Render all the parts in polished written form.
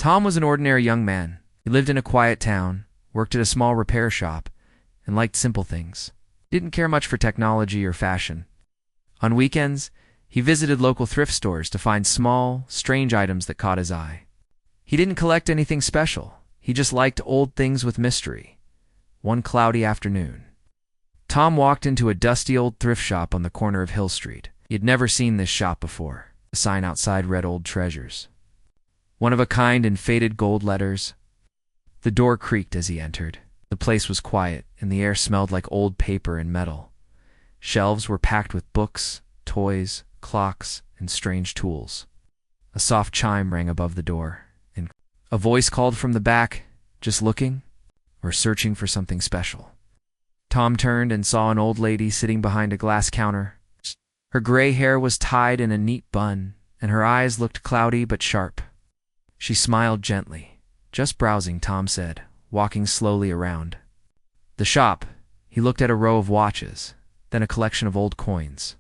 Tom was an ordinary young man. He lived in a quiet town, worked at a small repair shop, and liked simple things. He didn't care much for technology or fashion. On weekends, he visited local thrift stores to find small, strange items that caught his eye. He didn't collect anything special. He just liked old things with mystery. One cloudy afternoon, Tom walked into a dusty old thrift shop on the corner of Hill Street. He had never seen this shop before. The sign outside read "Old Treasures." One of a kind in faded gold letters. The door creaked as he entered. The place was quiet, and the air smelled like old paper and metal. Shelves were packed with books, toys, clocks, and strange tools. A soft chime rang above the door, and a voice called from the back, "Just looking?" or searching for something special. Tom turned and saw an old lady sitting behind a glass counter. Her gray hair was tied in a neat bun, and her eyes looked cloudy but sharp. She smiled gently. "Just browsing," Tom said, walking slowly around the shop. He looked at a row of watches, then a collection of old coins.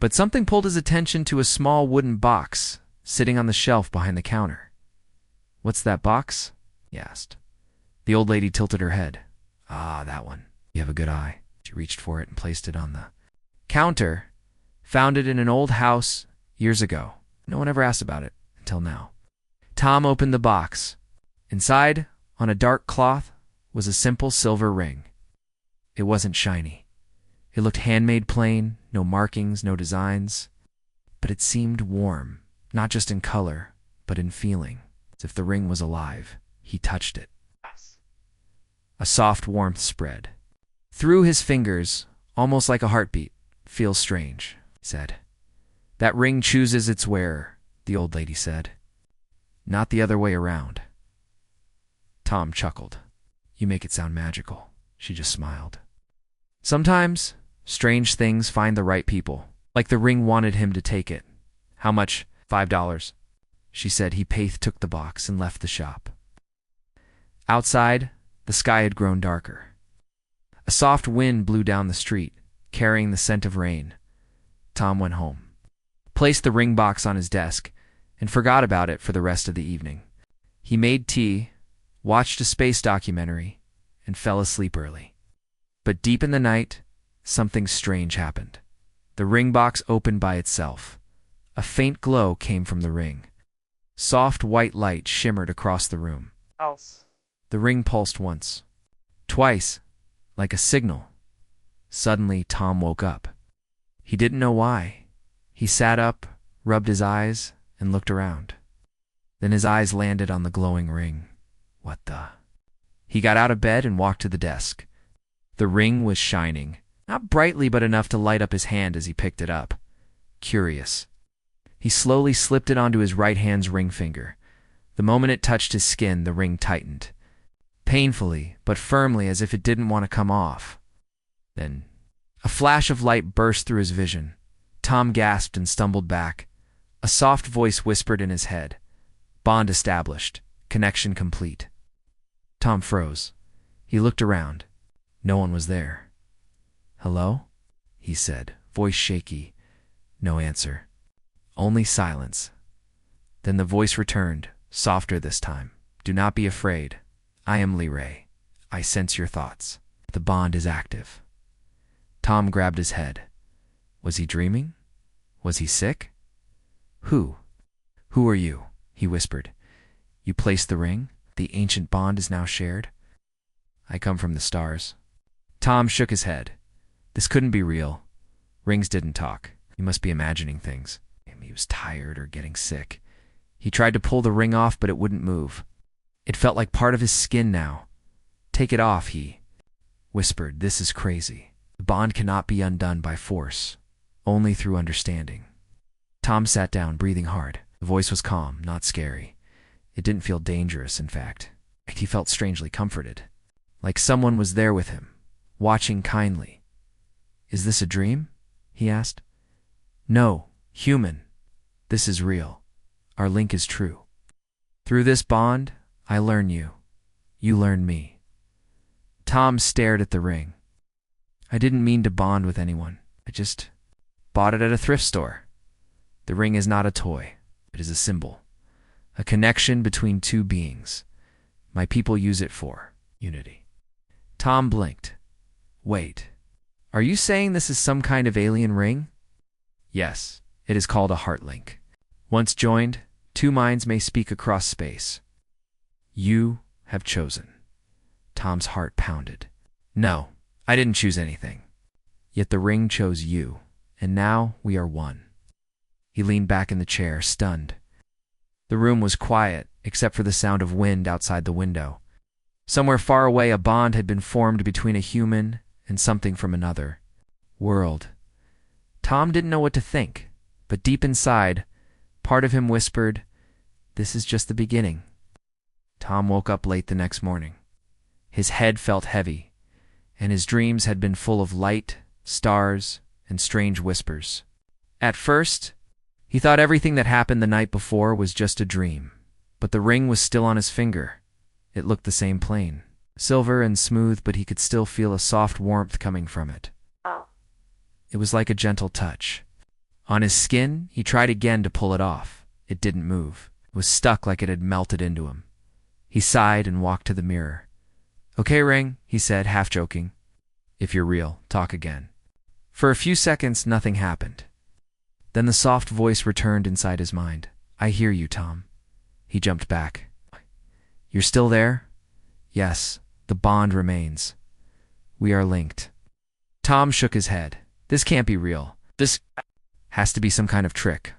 But something pulled his attention to a small wooden box sitting on the shelf behind the counter. "What's that box?" he asked. The old lady tilted her head. "Ah, that one. You have a good eye." She reached for it and placed it on the counter. "Found it in an old house years ago. No one ever asked about it until now." Tom opened the box. Inside, on a dark cloth, was a simple silver ring. It wasn't shiny. It looked handmade plain, no markings, no designs. But it seemed warm, not just in color, but in feeling, as if the ring was alive. He touched it. A soft warmth spread through his fingers, almost like a heartbeat. "Feels strange," he said. "That ring chooses its wearer," the old lady said. "Not the other way around." Tom chuckled. "You make it sound magical." She just smiled. "Sometimes, strange things find the right people. Like the ring wanted him to take it." "How much?" $5, she said. He took the box and left the shop. Outside, the sky had grown darker. A soft wind blew down the street, carrying the scent of rain. Tom went home, placed the ring box on his desk, and forgot about it for the rest of the evening. He made tea, watched a space documentary, and fell asleep early. But deep in the night, something strange happened. The ring box opened by itself. A faint glow came from the ring. Soft white light shimmered across the room. The ring pulsed once, twice, like a signal. Suddenly, Tom woke up. He didn't know why. He sat up, rubbed his eyes, and looked around. Then his eyes landed on the glowing ring. What the? He got out of bed and walked to the desk. The ring was shining, not brightly but enough to light up his hand as he picked it up. Curious. He slowly slipped it onto his right hand's ring finger. The moment it touched his skin, the ring tightened. Painfully, but firmly, as if it didn't want to come off. Then, a flash of light burst through his vision. Tom gasped and stumbled back. A soft voice whispered in his head. "Bond established. Connection complete." Tom froze. He looked around. No one was there. "Hello?" he said, voice shaky. No answer. Only silence. Then the voice returned, softer this time. "Do not be afraid. I am Lee Ray. I sense your thoughts. The bond is active." Tom grabbed his head. Was he dreaming? Was he sick? Who are you?" he whispered. "You placed the ring? The ancient bond is now shared?" "I come from the stars." Tom shook his head. This couldn't be real. Rings didn't talk. He must be imagining things. He was tired or getting sick. He tried to pull the ring off, but it wouldn't move. It felt like part of his skin now. "Take it off," he whispered. "This is crazy. The bond cannot be undone by force, only through understanding." Tom sat down, breathing hard. The voice was calm, not scary. It didn't feel dangerous, in fact. He felt strangely comforted, like someone was there with him, watching kindly. "Is this a dream?" he asked. "No, human. This is real. Our link is true. Through this bond, I learn you. You learn me." Tom stared at the ring. "I didn't mean to bond with anyone. I just bought it at a thrift store. The ring is not a toy. It is a symbol. a connection between two beings. My people use it for unity. Tom blinked. Wait, are you saying this is some kind of alien ring? Yes, it is called a heart link. Once joined, two minds may speak across space. You have chosen. Tom's heart pounded. No, I didn't choose anything. Yet the ring chose you, and now we are one. He leaned back in the chair, stunned. The room was quiet, except for the sound of wind outside the window. Somewhere far away, a bond had been formed between a human and something from another world. Tom didn't know what to think, but deep inside, part of him whispered, "This is just the beginning." Tom woke up late the next morning. His head felt heavy, and his dreams had been full of light, stars, and strange whispers. At first, he thought everything that happened the night before was just a dream, but the ring was still on his finger. It looked the same plain, silver and smooth, but he could still feel a soft warmth coming from it. It was like a gentle touch. On his skin, he tried again to pull it off. It didn't move. It was stuck like it had melted into him. He sighed and walked to the mirror. "Okay, ring," he said, half joking. "If you're real, talk again." For a few seconds, nothing happened. Then the soft voice returned inside his mind. "I hear you, Tom." He jumped back. "You're still there?" "Yes, the bond remains. We are linked." Tom shook his head. "This can't be real. This has to be some kind of trick.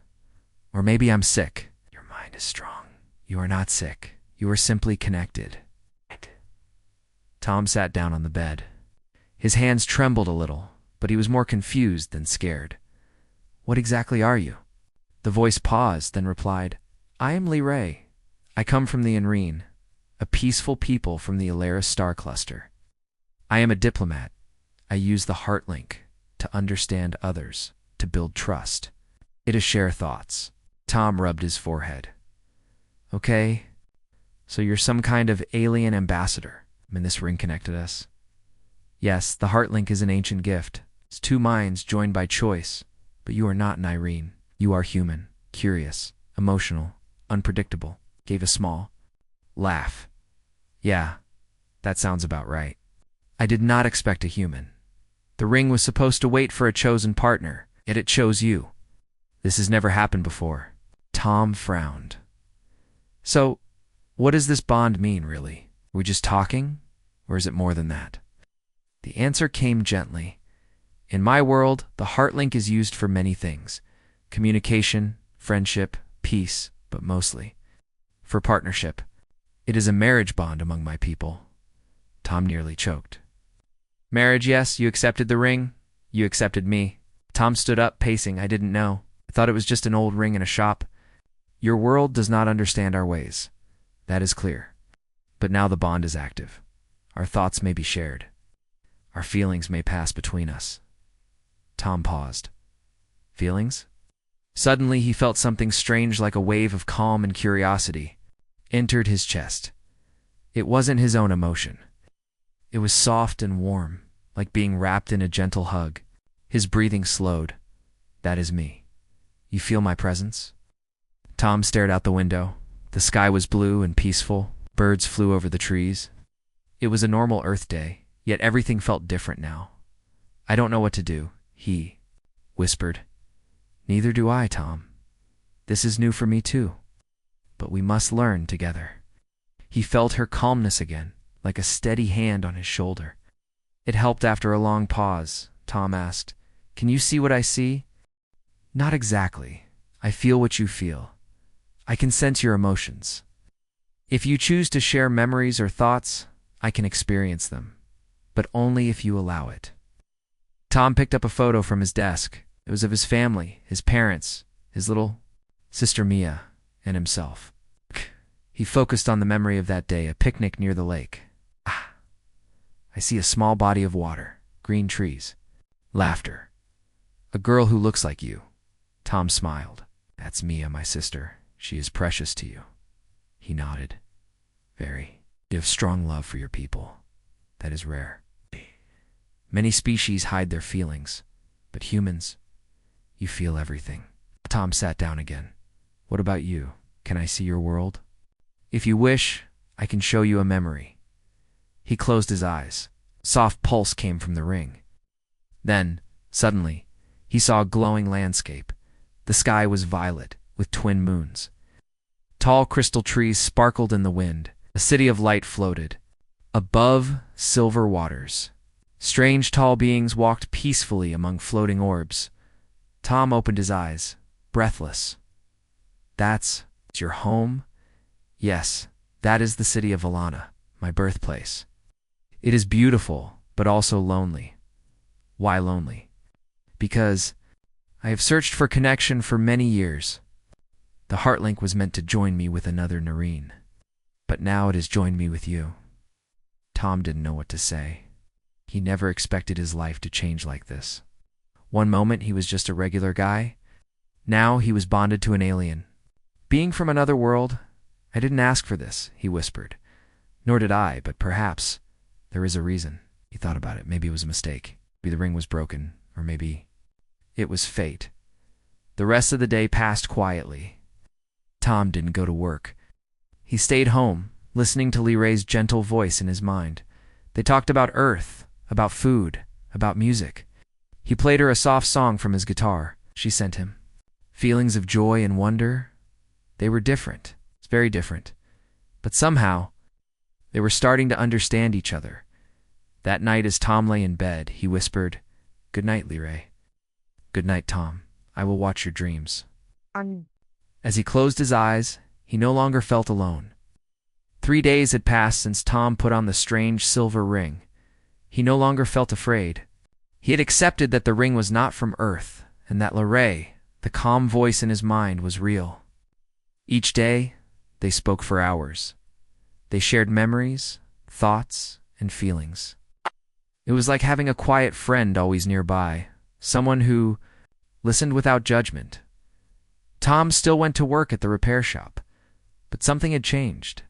Or maybe I'm sick." "Your mind is strong. You are not sick. You are simply connected." Tom sat down on the bed. His hands trembled a little, but he was more confused than scared. "What exactly are you?" The voice paused, then replied, "I am Lee Ray. I come from the Enreen, a peaceful people from the Alaris star cluster. I am a diplomat. I use the heart link to understand others, to build trust, to share thoughts." Tom rubbed his forehead. "Okay, so you're some kind of alien ambassador, and this ring connected us?" "Yes, the heart link is an ancient gift. It's two minds joined by choice, but you are not an Irene. You are human, curious, emotional, unpredictable." Gave a small laugh. "Yeah, that sounds about right. I did not expect a human. The ring was supposed to wait for a chosen partner, yet it chose you. This has never happened before." Tom frowned. "So, what does this bond mean, really? Are we just talking, or is it more than that?" The answer came gently. "In my world, the heart link is used for many things. Communication, friendship, peace, but mostly for partnership. It is a marriage bond among my people." Tom nearly choked. "Marriage, yes, you accepted the ring. You accepted me." Tom stood up, pacing. "I didn't know. I thought it was just an old ring in a shop. Your world does not understand our ways. That is clear. But now the bond is active. Our thoughts may be shared. Our feelings may pass between us." Tom paused. "Feelings?" Suddenly he felt something strange, like a wave of calm and curiosity, entered his chest. It wasn't his own emotion. It was soft and warm, like being wrapped in a gentle hug. His breathing slowed. "That is me. You feel my presence?" Tom stared out the window. The sky was blue and peaceful. Birds flew over the trees. It was a normal Earth day, yet everything felt different now. "I don't know what to do," he whispered. "Neither do I, Tom. This is new for me too. But we must learn together." He felt her calmness again, like a steady hand on his shoulder. It helped after a long pause. Tom asked, "Can you see what I see?" "Not exactly. I feel what you feel. I can sense your emotions. If you choose to share memories or thoughts, I can experience them, but only if you allow it." Tom picked up a photo from his desk. It was of his family, his parents, his little sister Mia, and himself. He focused on the memory of that day, a picnic near the lake. "Ah, I see a small body of water, green trees, laughter. A girl who looks like you." Tom smiled. "That's Mia, my sister. She is precious to you." He nodded. "Very. You have strong love for your people. That is rare. Many species hide their feelings, but humans, you feel everything." Tom sat down again. "What about you? Can I see your world? If you wish, I can show you a memory. He closed his eyes. Soft pulse came from the ring. Then, suddenly, he saw a glowing landscape. The sky was violet, with twin moons. Tall crystal trees sparkled in the wind. A city of light floated. Above, silver waters. Strange tall beings walked peacefully among floating orbs. Tom opened his eyes, breathless. That's your home? Yes, that is the city of Valana, my birthplace. It is beautiful, but also lonely. Why lonely? Because I have searched for connection for many years. The Heartlink was meant to join me with another Nareen, but now it has joined me with you. Tom didn't know what to say. He never expected his life to change like this. One moment he was just a regular guy. Now he was bonded to an alien. Being from another world, I didn't ask for this, he whispered. Nor did I, but perhaps there is a reason. He thought about it. Maybe it was a mistake. Maybe the ring was broken, or maybe it was fate. The rest of the day passed quietly. Tom didn't go to work. He stayed home, listening to Lee Ray's gentle voice in his mind. They talked about Earth, about food, about music. He played her a soft song from his guitar. She sent him. Feelings of joy and wonder, they were different. It's very different. But somehow, they were starting to understand each other. That night as Tom lay in bed, he whispered, "Good night, Lee Ray." "Good night, Tom. I will watch your dreams." As he closed his eyes, he no longer felt alone. 3 days had passed since Tom put on the strange silver ring. He no longer felt afraid. He had accepted that the ring was not from Earth, and that Lee Ray, the calm voice in his mind, was real. Each day, they spoke for hours. They shared memories, thoughts, and feelings. It was like having a quiet friend always nearby, someone who listened without judgment. Tom still went to work at the repair shop, but something had changed.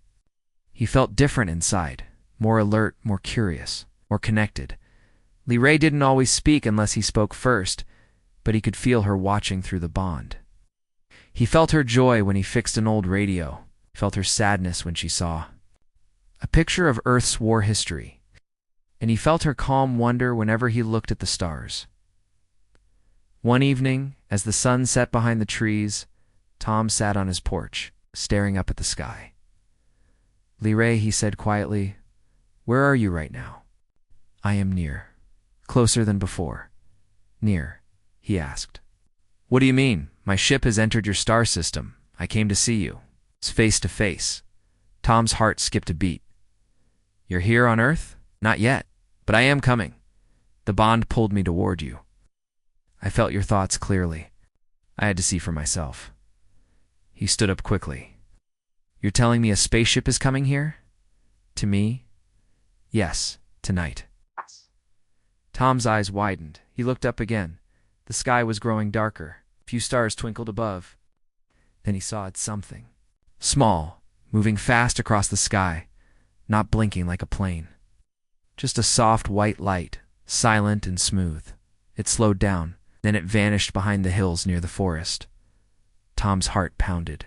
He felt different inside, more alert, more curious, more connected. Lee Ray didn't always speak unless he spoke first, but he could feel her watching through the bond. He felt her joy when he fixed an old radio, felt her sadness when she saw a picture of Earth's war history, and he felt her calm wonder whenever he looked at the stars. One evening, as the sun set behind the trees, Tom sat on his porch, staring up at the sky. "Lee Ray," he said quietly, "where are you right now?" "I am near. Closer than before." "Near?" he asked. "What do you mean? My ship has entered your star system. I came to see you." It's face to face. Tom's heart skipped a beat. "You're here on Earth?" "Not yet, but I am coming. The bond pulled me toward you. I felt your thoughts clearly. I had to see for myself." He stood up quickly. "You're telling me a spaceship is coming here? To me?" "Yes, tonight." Tom's eyes widened. He looked up again. The sky was growing darker. A few stars twinkled above. Then he saw it something. Small, moving fast across the sky, not blinking like a plane. Just a soft white light, silent and smooth. It slowed down, then it vanished behind the hills near the forest. Tom's heart pounded.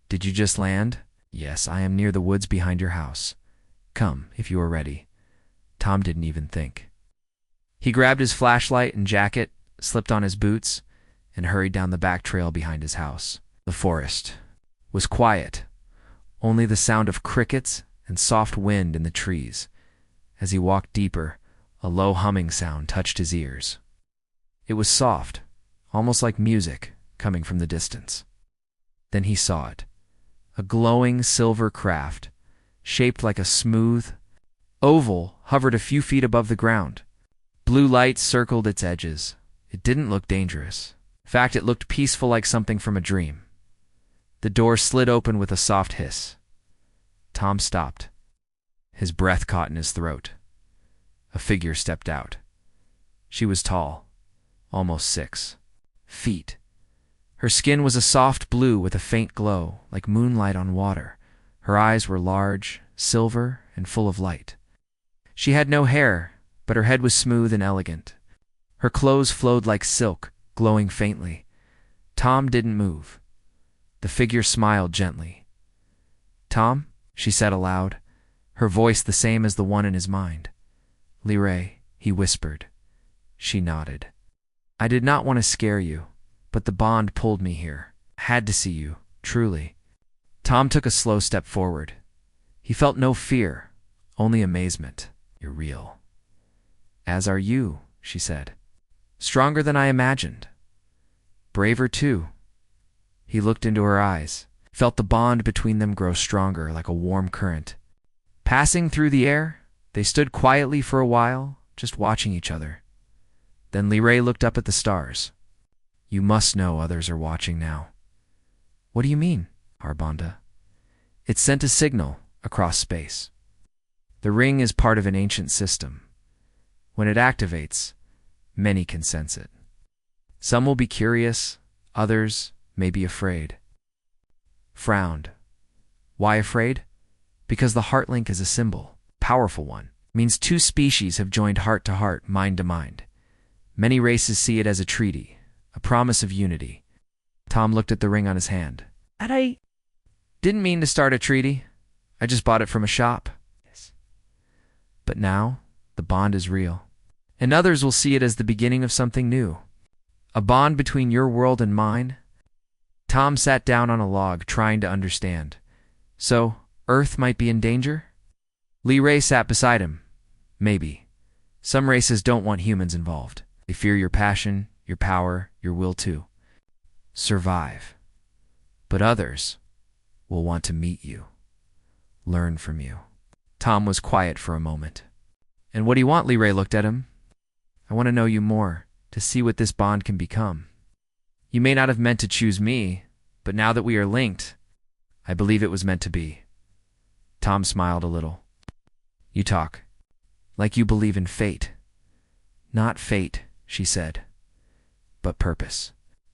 "Did you just land?" "Yes, I am near the woods behind your house. Come, if you are ready." Tom didn't even think. He grabbed his flashlight and jacket, slipped on his boots, and hurried down the back trail behind his house. The forest was quiet, only the sound of crickets and soft wind in the trees. As he walked deeper, a low humming sound touched his ears. It was soft, almost like music, coming from the distance. Then he saw it. A glowing silver craft, shaped like a smooth oval, hovered a few feet above the ground. Blue light circled its edges. It didn't look dangerous. In fact, it looked peaceful, like something from a dream. The door slid open with a soft hiss. Tom stopped. His breath caught in his throat. A figure stepped out. She was tall, almost 6 feet. Her skin was a soft blue with a faint glow, like moonlight on water. Her eyes were large, silver, and full of light. She had no hair, but her head was smooth and elegant. Her clothes flowed like silk, glowing faintly. Tom didn't move. The figure smiled gently. "Tom," she said aloud, her voice the same as the one in his mind. "Lee, he whispered. She nodded. "I did not want to scare you, but the bond pulled me here. I had to see you, truly." Tom took a slow step forward. He felt no fear, only amazement. "You're real." "As are you," she said. "Stronger than I imagined. Braver too." He looked into her eyes, felt the bond between them grow stronger like a warm current. Passing through the air, they stood quietly for a while, just watching each other. Then Lee looked up at the stars. "You must know others are watching now." "What do you mean, Arbonda?" "It sent a signal across space. The ring is part of an ancient system. When it activates, many can sense it. Some will be curious, others may be afraid." Frowned. "Why afraid?" "Because the heart link is a symbol, powerful one. It means two species have joined heart to heart, mind to mind. Many races see it as a treaty, a promise of unity." Tom looked at the ring on his hand. "And I didn't mean to start a treaty. I just bought it from a shop. But now, the bond is real. And others will see it as the beginning of something new. A bond between your world and mine." Tom sat down on a log, trying to understand. "So, Earth might be in danger?" Lee sat beside him. "Maybe. Some races don't want humans involved. They fear your passion, your power, your will to survive. But others will want to meet you, learn from you." Tom was quiet for a moment. "And what do you want?" Lee looked at him. "I want to know you more, to see what this bond can become. You may not have meant to choose me, but now that we are linked, I believe it was meant to be." Tom smiled a little. "You talk like you believe in fate." "Not fate," she said, "but purpose."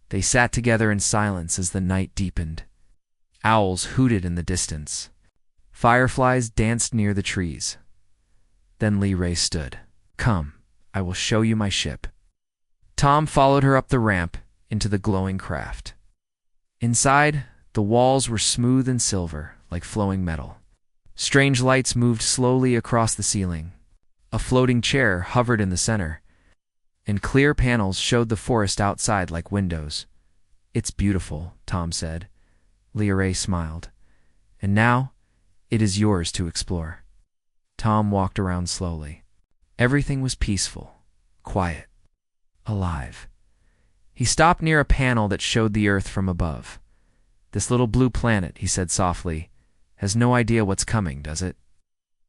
They sat together in silence as the night deepened. Owls hooted in the distance. Fireflies danced near the trees. Then Lee stood. "Come, I will show you my ship." Tom followed her up the ramp into the glowing craft. Inside, the walls were smooth and silver, like flowing metal. Strange lights moved slowly across the ceiling. A floating chair hovered in the center, and clear panels showed the forest outside like windows. "It's beautiful," Tom said. Lee smiled. "And now, it is yours to explore." Tom walked around slowly. Everything was peaceful, quiet, alive. He stopped near a panel that showed the Earth from above. "This little blue planet," he said softly, "has no idea what's coming, does it?"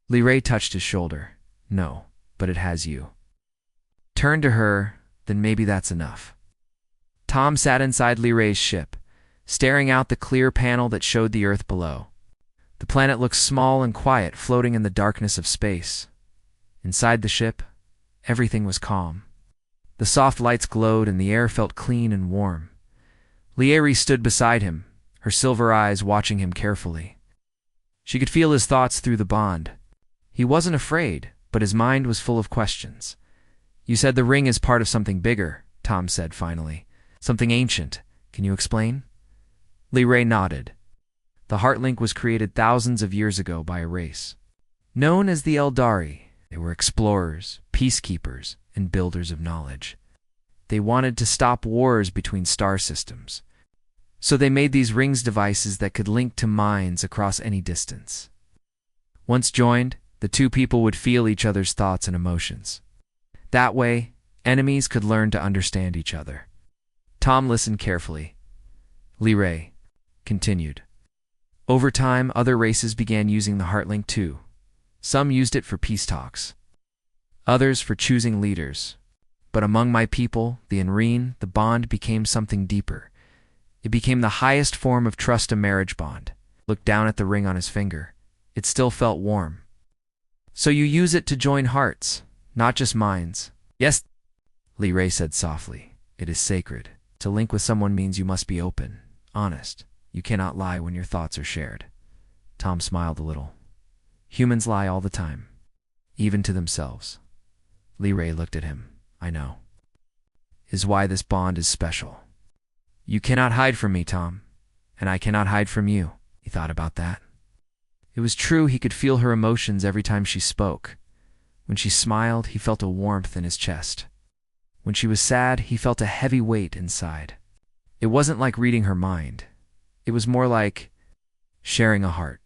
Lee touched his shoulder. "No, but it has you." Turned to her, "Then maybe that's enough." Tom sat inside Lee's ship, staring out the clear panel that showed the Earth below. The planet looked small and quiet, floating in the darkness of space. Inside the ship, everything was calm. The soft lights glowed and the air felt clean and warm. Lee stood beside him, her silver eyes watching him carefully. She could feel his thoughts through the bond. He wasn't afraid, but his mind was full of questions. "You said the ring is part of something bigger," Tom said finally. "Something ancient. Can you explain?" Lee nodded. The heart link was created thousands of years ago by a race known as the Eldari. They were explorers, peacekeepers, and builders of knowledge. They wanted to stop wars between star systems. So they made these rings devices that could link to minds across any distance. Once joined, the two people would feel each other's thoughts and emotions. That way, enemies could learn to understand each other. Tom listened carefully. Lee continued. Over time, other races began using the Heartlink too. Some used it for peace talks, others for choosing leaders. But among my people, the Enreen, the bond became something deeper. It became the highest form of trust, a marriage bond. Looked down at the ring on his finger. It still felt warm. "So you use it to join hearts, not just minds?" "Yes," Lee said softly. "It is sacred. To link with someone means you must be open, honest. You cannot lie when your thoughts are shared." Tom smiled a little. "Humans lie all the time, even to themselves." Lee looked at him. "I know. Is why this bond is special. You cannot hide from me, Tom, and I cannot hide from you. He thought about that. It was true, he could feel her emotions every time she spoke. When she smiled, he felt a warmth in his chest. When she was sad, he felt a heavy weight inside. It wasn't like reading her mind. It was more like sharing a heart.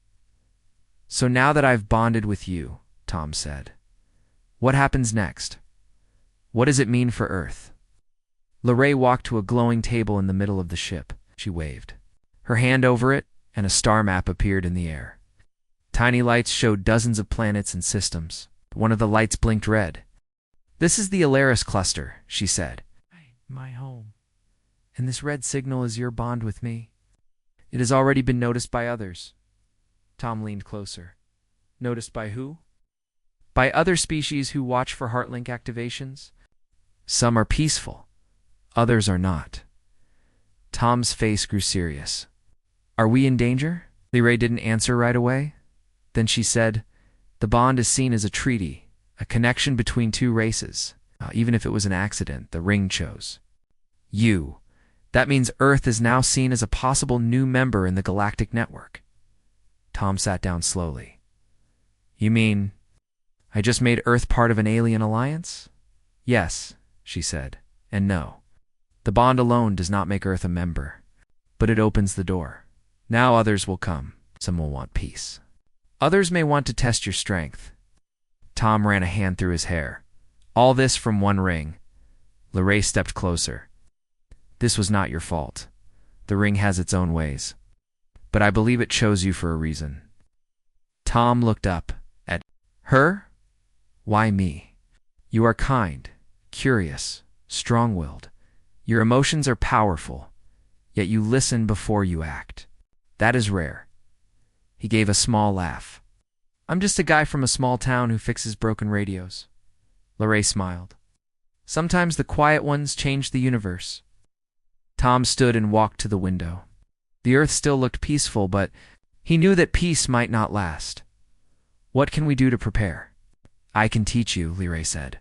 So now that I've bonded with you, Tom said, what happens next? What does it mean for Earth? Lorraine walked to a glowing table in the middle of the ship. She waved her hand over it, and a star map appeared in the air. Tiny lights showed dozens of planets and systems. One of the lights blinked red. This is the Alaris cluster, she said. My home. And this red signal is your bond with me. It has already been noticed by others. Tom leaned closer. Noticed by who? By other species who watch for heartlink activations. Some are peaceful. Others are not. Tom's face grew serious. Are we in danger? Lorraine didn't answer right away. Then she said, the bond is seen as a treaty, a connection between two races. Even if it was an accident, the ring chose you. That means Earth is now seen as a possible new member in the galactic network. Tom sat down slowly. You mean I just made Earth part of an alien alliance? Yes, she said, and no. The bond alone does not make Earth a member, but it opens the door. Now others will come. Some will want peace. Others may want to test your strength. Tom ran a hand through his hair. All this from one ring. Lorraine stepped closer. This was not your fault. The ring has its own ways. But I believe it chose you for a reason. Tom looked up at her. Why me? You are kind, curious, strong-willed. Your emotions are powerful, yet you listen before you act. That is rare. He gave a small laugh. I'm just a guy from a small town who fixes broken radios. Lorraine smiled. Sometimes the quiet ones change the universe. Tom stood and walked to the window. The Earth still looked peaceful, but he knew that peace might not last. What can we do to prepare? I can teach you, Lorraine said,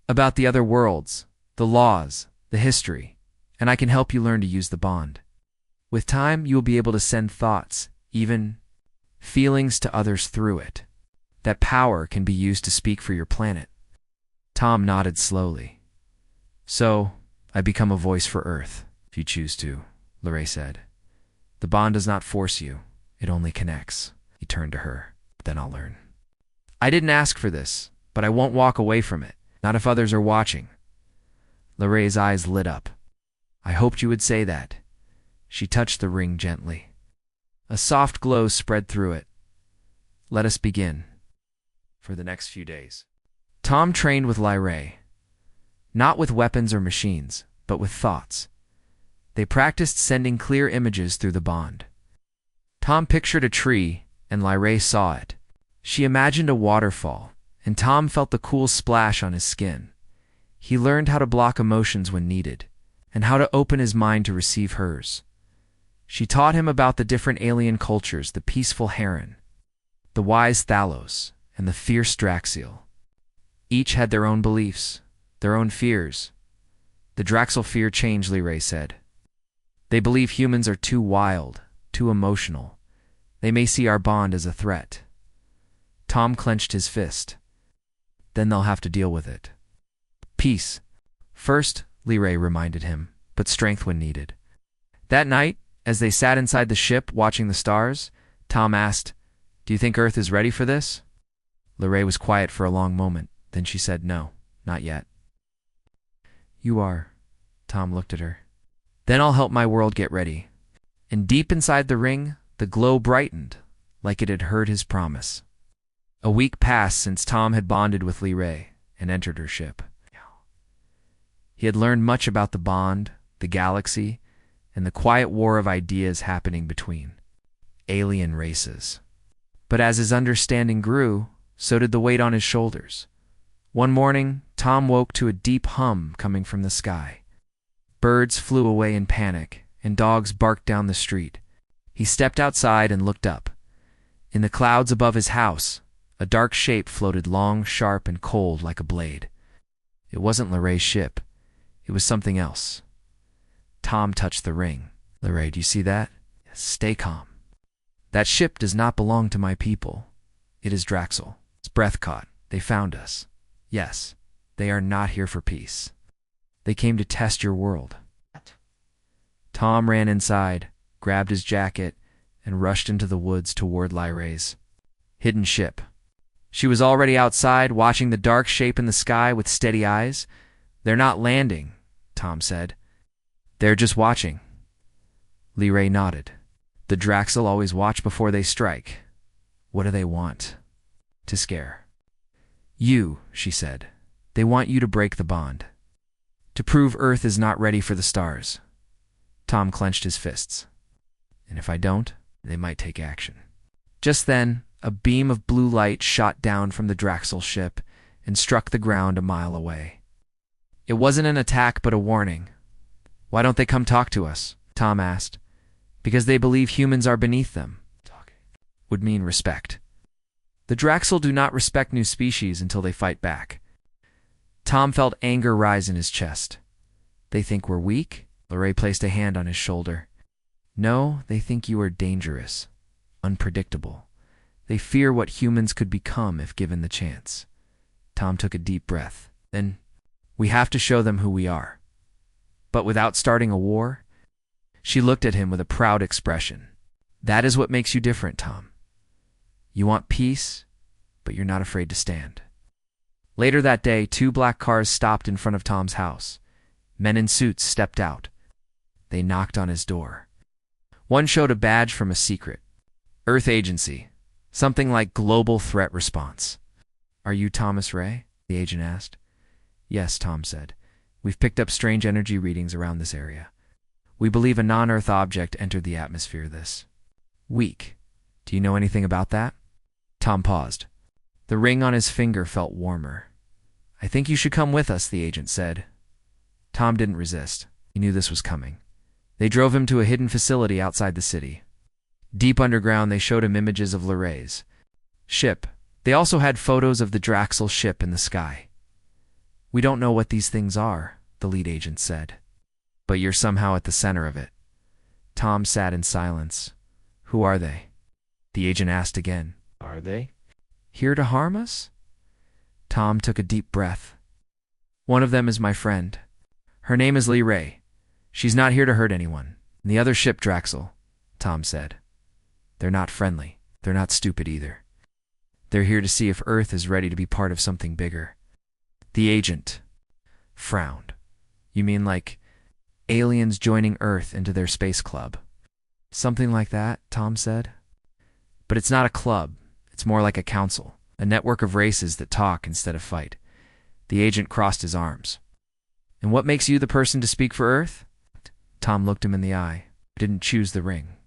about the other worlds, the laws, the history, and I can help you learn to use the bond. With time, you will be able to send thoughts, even feelings to others through it. That power can be used to speak for your planet. Tom nodded slowly. So, I become a voice for Earth, if you choose to, Lorraine said. The bond does not force you, it only connects. He turned to her. Then I'll learn. I didn't ask for this, but I won't walk away from it, not if others are watching. Lorraine's eyes lit up. I hoped you would say that. She touched the ring gently. A soft glow spread through it. Let us begin. For the next few days, Tom trained with Lorraine. Not with weapons or machines, but with thoughts. They practiced sending clear images through the bond. Tom pictured a tree, and Lorraine saw it. She imagined a waterfall, and Tom felt the cool splash on his skin. He learned how to block emotions when needed, and how to open his mind to receive hers. She taught him about the different alien cultures, the peaceful heron, the wise Thalos, and the fierce Draxiel. Each had their own beliefs, their own fears. The Draxiel fear changed, Lorraine said. They believe humans are too wild, too emotional. They may see our bond as a threat. Tom clenched his fist. Then they'll have to deal with it. Peace. First, Lorraine reminded him, but strength when needed. That night, as they sat inside the ship watching the stars, Tom asked, Do you think Earth is ready for this? Lorraine was quiet for a long moment. Then she said, No, not yet. You are. Tom looked at her. Then I'll help my world get ready. And deep inside the ring, the glow brightened, like it had heard his promise. A week passed since Tom had bonded with Lorraine and entered her ship. He had learned much about the bond, the galaxy, and the quiet war of ideas happening between alien races. But as his understanding grew, so did the weight on his shoulders. One morning, Tom woke to a deep hum coming from the sky. Birds flew away in panic, and dogs barked down the street. He stepped outside and looked up. In the clouds above his house, a dark shape floated long, sharp, and cold like a blade. It wasn't Lorraine's ship. It was something else. Tom touched the ring. Lorraine, do you see that? Stay calm. That ship does not belong to my people. It is Draxel. His breath caught. They found us. Yes, they are not here for peace. They came to test your world. Tom ran inside, grabbed his jacket, and rushed into the woods toward Lyray's hidden ship. She was already outside, watching the dark shape in the sky with steady eyes. They're not landing, Tom said. They're just watching. Lyrae nodded. The Draxel always watch before they strike. What do they want? To scare. You, she said. They want you to break the bond. To prove Earth is not ready for the stars. Tom clenched his fists. And if I don't, they might take action. Just then, a beam of blue light shot down from the Draxel ship and struck the ground a mile away. It wasn't an attack but a warning. Why don't they come talk to us? Tom asked. Because they believe humans are beneath them. Would mean respect. The Draxel do not respect new species until they fight back. Tom felt anger rise in his chest. They think we're weak? Lyrae placed a hand on his shoulder. No, they think you are dangerous, unpredictable. They fear what humans could become if given the chance. Tom took a deep breath. Then, we have to show them who we are. But without starting a war? She looked at him with a proud expression. That is what makes you different, Tom. You want peace, but you're not afraid to stand. Later that day, 2 black cars stopped in front of Tom's house. Men in suits stepped out. They knocked on his door. One showed a badge from a secret Earth agency, something like Global Threat Response. Are you Thomas Ray? The agent asked. Yes, Tom said. We've picked up strange energy readings around this area. We believe a non-Earth object entered the atmosphere this week. Do you know anything about that? Tom paused. The ring on his finger felt warmer. I think you should come with us, the agent said. Tom didn't resist. He knew this was coming. They drove him to a hidden facility outside the city. Deep underground, they showed him images of Lyrae's ship. They also had photos of the Draxel ship in the sky. We don't know what these things are, the lead agent said. But you're somehow at the center of it. Tom sat in silence. Who are they? The agent asked again. Are they here to harm us? Tom took a deep breath. One of them is my friend. Her name is Lyrae. She's not here to hurt anyone. And the other ship, Draxel, Tom said. They're not friendly. They're not stupid either. They're here to see if Earth is ready to be part of something bigger. The agent frowned. You mean like aliens joining Earth into their space club? Something like that, Tom said. But it's not a club. It's more like a council, a network of races that talk instead of fight. The agent crossed his arms. And what makes you the person to speak for Earth? Tom looked him in the eye. I didn't choose the ring.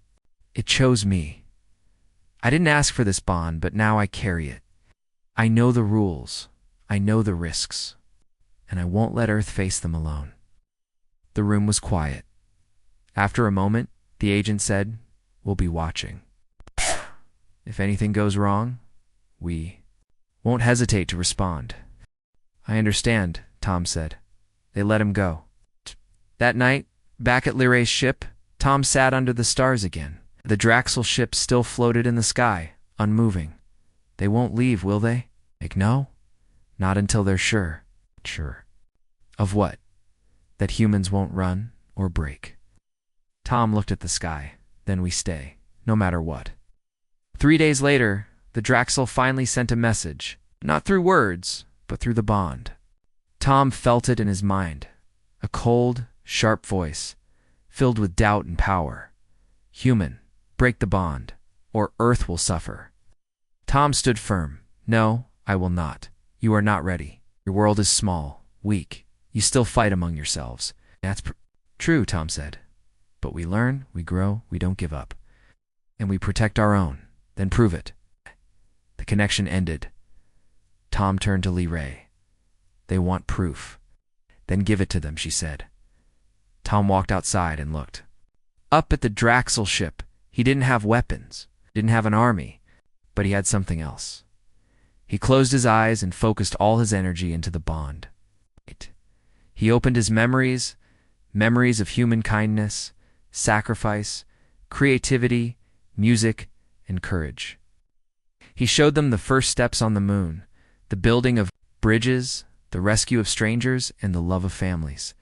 It chose me. I didn't ask for this bond, but now I carry it. I know the rules. I know the risks. And I won't let Earth face them alone. The room was quiet. After a moment, the agent said, We'll be watching. If anything goes wrong, we won't hesitate to respond. I understand, Tom said. They let him go. That night, back at Lyrae's ship, Tom sat under the stars again. The Draxel ship still floated in the sky, unmoving. They won't leave, will they? No. Not until they're sure. Sure. Of what? That humans won't run or break. Tom looked at the sky. Then we stay, no matter what. 3 days later, the Draxel finally sent a message, not through words, but through the bond. Tom felt it in his mind, a cold, sharp voice, filled with doubt and power. Human, break the bond, or Earth will suffer. Tom stood firm. No, I will not. You are not ready. Your world is small, weak. You still fight among yourselves. That's true, Tom said. But we learn, we grow, we don't give up. And we protect our own. Then prove it. The connection ended. Tom turned to Lyrae. They want proof. Then give it to them, she said. Tom walked outside and looked. Up at the Draxel ship, he didn't have weapons, didn't have an army, but he had something else. He closed his eyes and focused all his energy into the bond. He opened his memories of human kindness, sacrifice, creativity, music, and courage. He showed them the first steps on the moon, the building of bridges, the rescue of strangers, and the love of families.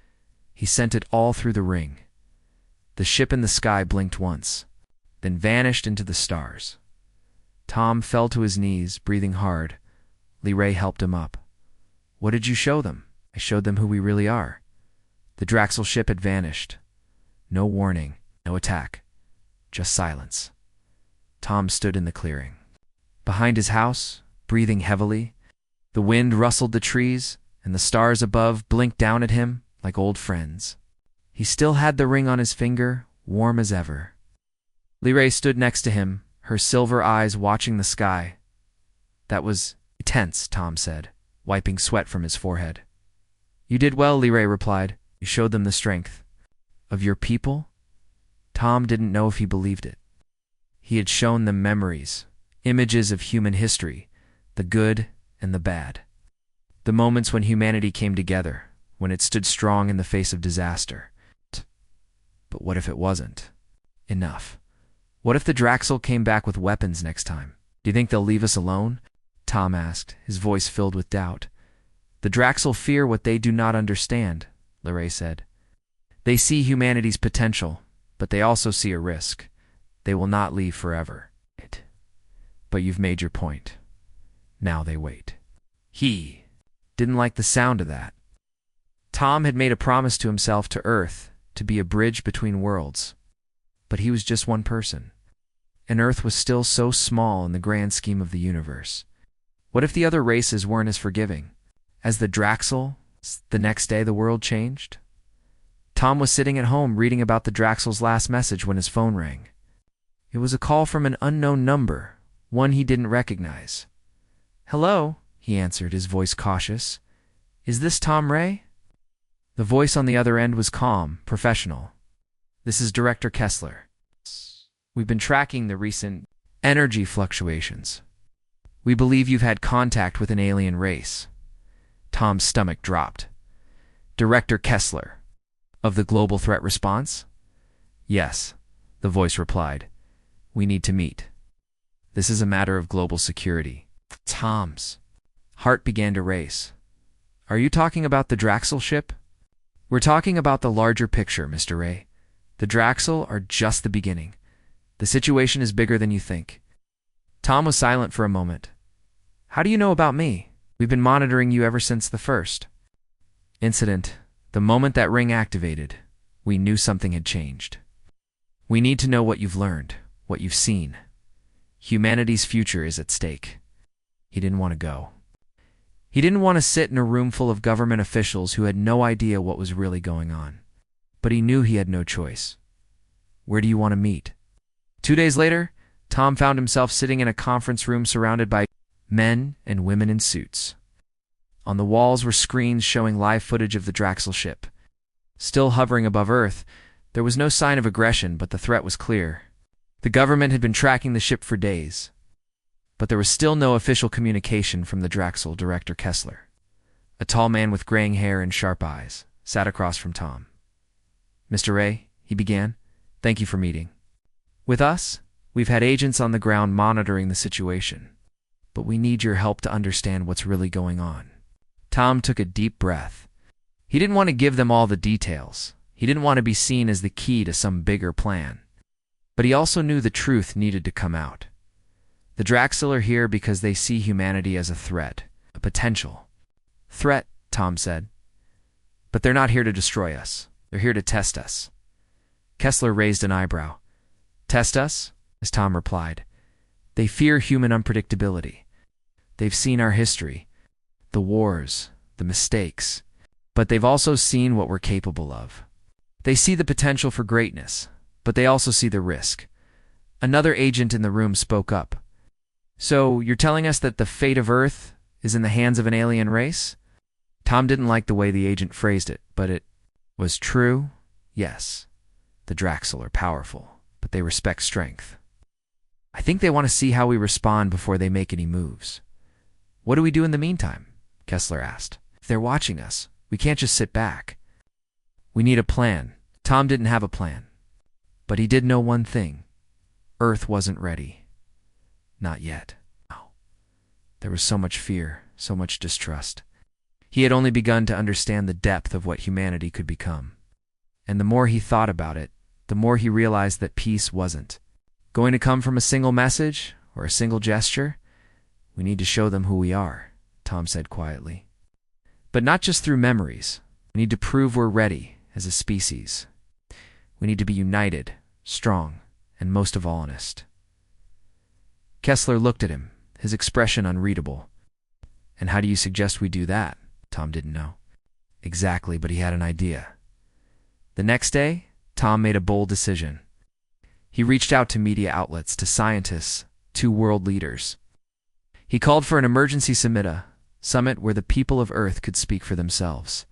He sent it all through the ring. The ship in the sky blinked once, then vanished into the stars. Tom fell to his knees, breathing hard. Lee Ray helped him up. "What did you show them?" "I showed them who we really are." The Draxel ship had vanished. No warning, no attack, just silence. Tom stood in the clearing. Behind his house, breathing heavily, the wind rustled the trees, and the stars above blinked down at him like old friends. He still had the ring on his finger, warm as ever. Lee Ray stood next to him, her silver eyes watching the sky. "That was tense," Tom said, wiping sweat from his forehead. "You did well," Lee Ray replied. "You showed them the strength." "Of your people?" Tom didn't know if he believed it. He had shown them memories, images of human history, the good and the bad. The moments when humanity came together, when it stood strong in the face of disaster. But what if it wasn't enough? What if the Draxel came back with weapons next time? "Do you think they'll leave us alone?" Tom asked, his voice filled with doubt. "The Draxel fear what they do not understand," Lee Ray said. "They see humanity's potential, but they also see a risk. They will not leave forever." "But you've made your point. Now they wait." He didn't like the sound of that. Tom had made a promise to himself, to Earth, to be a bridge between worlds. But he was just one person, and Earth was still so small in the grand scheme of the universe. What if the other races weren't as forgiving? As the Draxel, the next day the world changed? Tom was sitting at home reading about the Draxel's last message when his phone rang. It was a call from an unknown number, one he didn't recognize. "Hello," he answered, his voice cautious. "Is this Tom Ray?" The voice on the other end was calm, professional. "This is Director Kessler. We've been tracking the recent energy fluctuations. We believe you've had contact with an alien race." Tom's stomach dropped. "Director Kessler, of the Global Threat Response?" "Yes," the voice replied. "We need to meet. This is a matter of global security." Tom's heart began to race. "Are you talking about the Draxel ship?" "We're talking about the larger picture, Mr. Ray. The Draxel are just the beginning. The situation is bigger than you think." Tom was silent for a moment. "How do you know about me? We've been monitoring you ever since the first incident. The moment that ring activated, we knew something had changed. We need to know what you've learned, what you've seen. Humanity's future is at stake." He didn't want to go. He didn't want to sit in a room full of government officials who had no idea what was really going on. But he knew he had no choice. "Where do you want to meet?" 2 days later, Tom found himself sitting in a conference room surrounded by men and women in suits. On the walls were screens showing live footage of the Draxel ship. Still hovering above Earth, there was no sign of aggression, but the threat was clear. The government had been tracking the ship for days. But there was still no official communication from the Draxel, Director Kessler. A tall man with graying hair and sharp eyes sat across from Tom. "Mr. Ray," he began, "thank you for meeting. With us, we've had agents on the ground monitoring the situation. But we need your help to understand what's really going on." Tom took a deep breath. He didn't want to give them all the details. He didn't want to be seen as the key to some bigger plan. But he also knew the truth needed to come out. The Draxel are here because they see humanity as a threat, a potential threat, Tom said. "But they're not here to destroy us. They're here to test us." Kessler raised an eyebrow. "Test us?" as Tom replied. "They fear human unpredictability. They've seen our history, the wars, the mistakes, but they've also seen what we're capable of. They see the potential for greatness, but they also see the risk." Another agent in the room spoke up. "So you're telling us that the fate of Earth is in the hands of an alien race?" Tom didn't like the way the agent phrased it, but it was true. Yes, the Draxel are powerful, but they respect strength. "I think they want to see how we respond before they make any moves." "What do we do in the meantime?" Kessler asked. "If they're watching us, we can't just sit back. We need a plan." Tom didn't have a plan, but he did know one thing. Earth wasn't ready. Not yet. No. There was so much fear, so much distrust. He had only begun to understand the depth of what humanity could become. And the more he thought about it, the more he realized that peace wasn't going to come from a single message or a single gesture. We need to show them who we are, Tom said quietly. But not just through memories. We need to prove we're ready as a species. We need to be united, strong, and most of all honest. Kessler looked at him, his expression unreadable. And how do you suggest we do that? Tom didn't know exactly, but he had an idea. The next day, Tom made a bold decision. He reached out to media outlets, to scientists, to world leaders. He called for an emergency summit where the people of Earth could speak for themselves.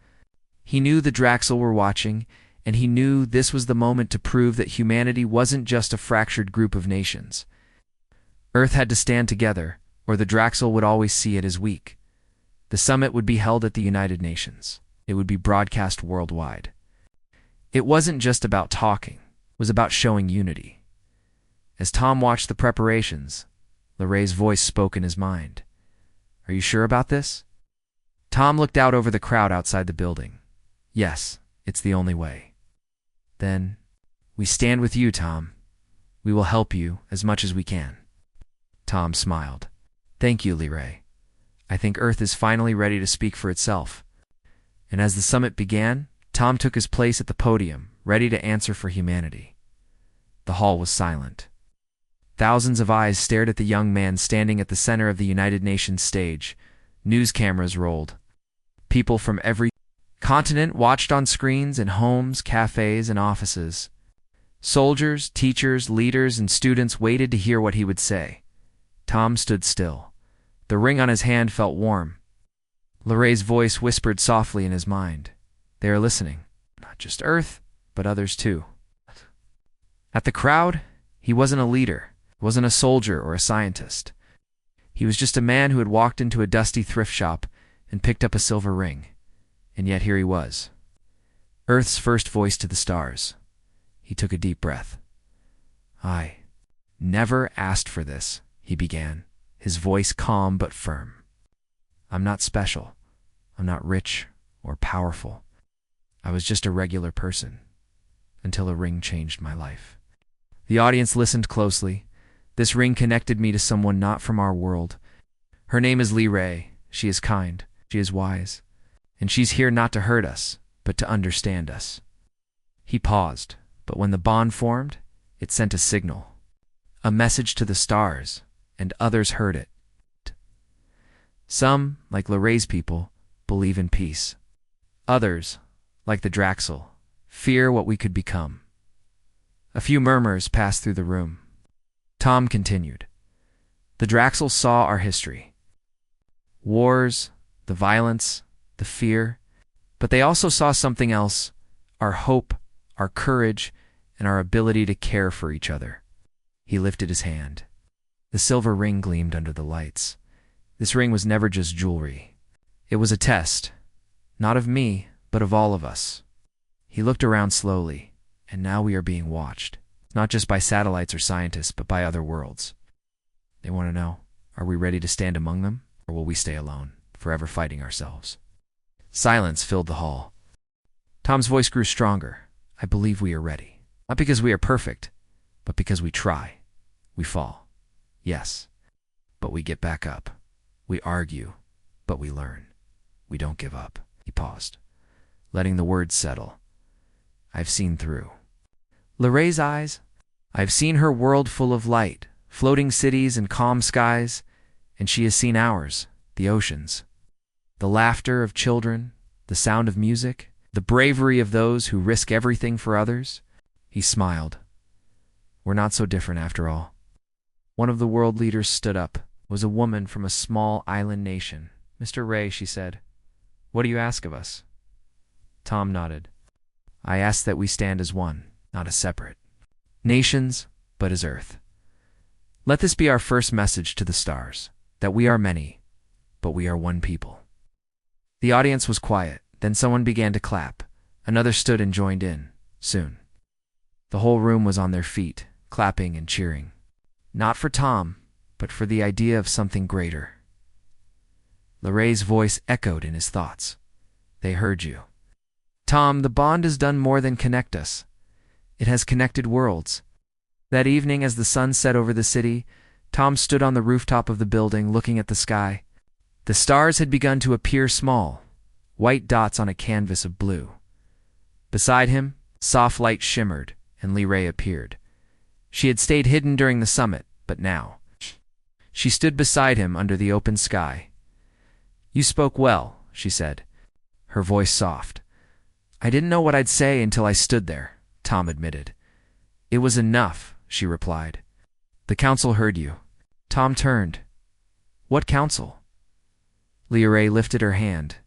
He knew the Draxel were watching, and he knew this was the moment to prove that humanity wasn't just a fractured group of nations. Earth had to stand together, or the Draxel would always see it as weak. The summit would be held at the United Nations. It would be broadcast worldwide. It wasn't just about talking. It was about showing unity. As Tom watched the preparations, Loray's voice spoke in his mind. Are you sure about this? Tom looked out over the crowd outside the building. Yes, it's the only way. Then, we stand with you, Tom. We will help you as much as we can. Tom smiled. Thank you, Leray. I think Earth is finally ready to speak for itself. And as the summit began, Tom took his place at the podium, ready to answer for humanity. The hall was silent. Thousands of eyes stared at the young man standing at the center of the United Nations stage. News cameras rolled. People from every continent watched on screens in homes, cafes, and offices. Soldiers, teachers, leaders, and students waited to hear what he would say. Tom stood still. The ring on his hand felt warm. Loray's voice whispered softly in his mind. They are listening. Not just Earth, but others too. At the crowd, he wasn't a leader, wasn't a soldier or a scientist. He was just a man who had walked into a dusty thrift shop and picked up a silver ring. And yet here he was. Earth's first voice to the stars. He took a deep breath. I never asked for this, he began, his voice calm but firm. I'm not special. I'm not rich or powerful. I was just a regular person until a ring changed my life. The audience listened closely. This ring connected me to someone not from our world. Her name is Leray. She is kind. She is wise. And she's here not to hurt us, but to understand us. He paused, but when the bond formed, it sent a signal. A message to the stars, and others heard it. Some, like Loray's people, believe in peace. Others, like the Draxel, fear what we could become. A few murmurs passed through the room. Tom continued. The Draxel saw our history. Wars, the violence, the fear, but they also saw something else, our hope, our courage, and our ability to care for each other. He lifted his hand. The silver ring gleamed under the lights. This ring was never just jewelry. It was a test, not of me, but of all of us. He looked around slowly, and now we are being watched, not just by satellites or scientists, but by other worlds. They want to know, are we ready to stand among them, or will we stay alone, forever fighting ourselves? Silence filled the hall. Tom's voice grew stronger. I believe we are ready. Not because we are perfect, but because we try. We fall. Yes, but we get back up. We argue, but we learn. We don't give up. He paused, letting the words settle. I've seen through. Loray's eyes. I've seen her world full of light, floating cities and calm skies, and she has seen ours, the oceans. The laughter of children, the sound of music, the bravery of those who risk everything for others. He smiled. We're not so different after all. One of the world leaders stood up. It was a woman from a small island nation. Mr. Ray, she said, what do you ask of us? Tom nodded. I ask that we stand as one, not as separate. Nations, but as Earth. Let this be our first message to the stars, that we are many, but we are one people. The audience was quiet. Then someone began to clap. Another stood and joined in. Soon, the whole room was on their feet, clapping and cheering. Not for Tom, but for the idea of something greater. Laray's voice echoed in his thoughts. They heard you. Tom, the bond has done more than connect us. It has connected worlds. That evening, as the sun set over the city, Tom stood on the rooftop of the building looking at the sky. The stars had begun to appear small, white dots on a canvas of blue. Beside him, soft light shimmered, and Liray appeared. She had stayed hidden during the summit, but now she stood beside him under the open sky. You spoke well, she said, her voice soft. I didn't know what I'd say until I stood there, Tom admitted. It was enough, she replied. The council heard you. Tom turned. What council? Liray lifted her hand.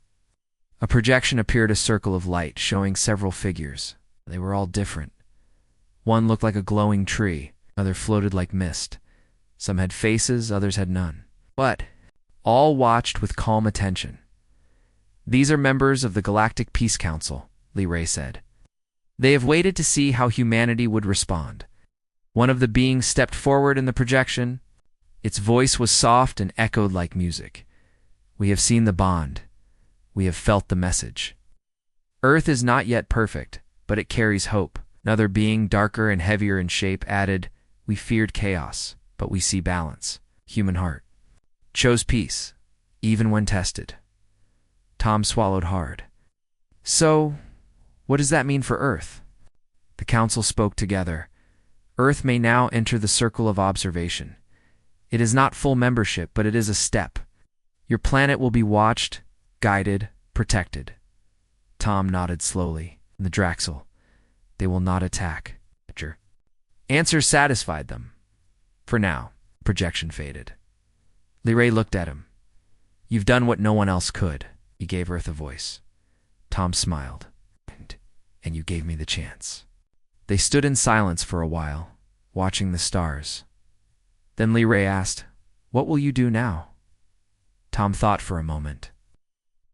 A projection appeared, a circle of light showing several figures. They were all different. One looked like a glowing tree, another floated like mist. Some had faces, others had none. But all watched with calm attention. These are members of the Galactic Peace Council, Liray said. They have waited to see how humanity would respond. One of the beings stepped forward in the projection. Its voice was soft and echoed like music. We have seen the bond. We have felt the message. Earth is not yet perfect, but it carries hope. Another being, darker and heavier in shape, added, We feared chaos, but we see balance. Human heart chose peace, even when tested. Tom swallowed hard. So, what does that mean for Earth? The council spoke together. Earth may now enter the circle of observation. It is not full membership, but it is a step. Your planet will be watched, guided, protected. Tom nodded slowly. The Draxel. They will not attack. Answer satisfied them. For now, projection faded. Liray looked at him. You've done what no one else could. He gave Earth a voice. Tom smiled. And you gave me the chance. They stood in silence for a while, watching the stars. Then Liray asked, What will you do now? Tom thought for a moment.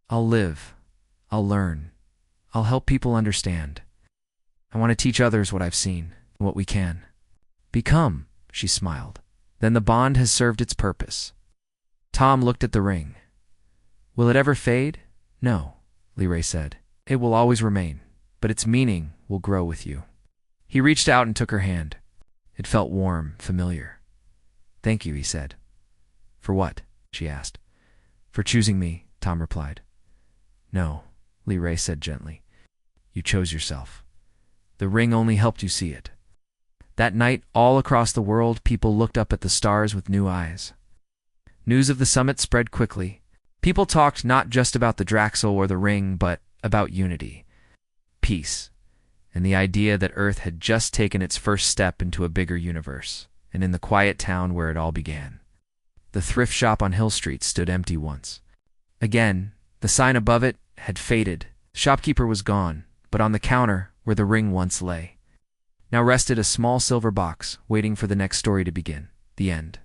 I'll live. I'll learn. I'll help people understand. I want to teach others what I've seen, what we can become, she smiled. Then the bond has served its purpose. Tom looked at the ring. Will it ever fade? No, Liray said. It will always remain, but its meaning will grow with you. He reached out and took her hand. It felt warm, familiar. Thank you, he said. For what? She asked. For choosing me, Tom replied. No, Liray said gently. You chose yourself. The ring only helped you see it. That night, all across the world, people looked up at the stars with new eyes. News of the summit spread quickly. People talked not just about the Draxel or the ring, but about unity, peace, and the idea that Earth had just taken its first step into a bigger universe, and in the quiet town where it all began. The thrift shop on Hill Street stood empty once. Again, the sign above it had faded. The shopkeeper was gone, but on the counter, where the ring once lay, now rested a small silver box, waiting for the next story to begin. The end.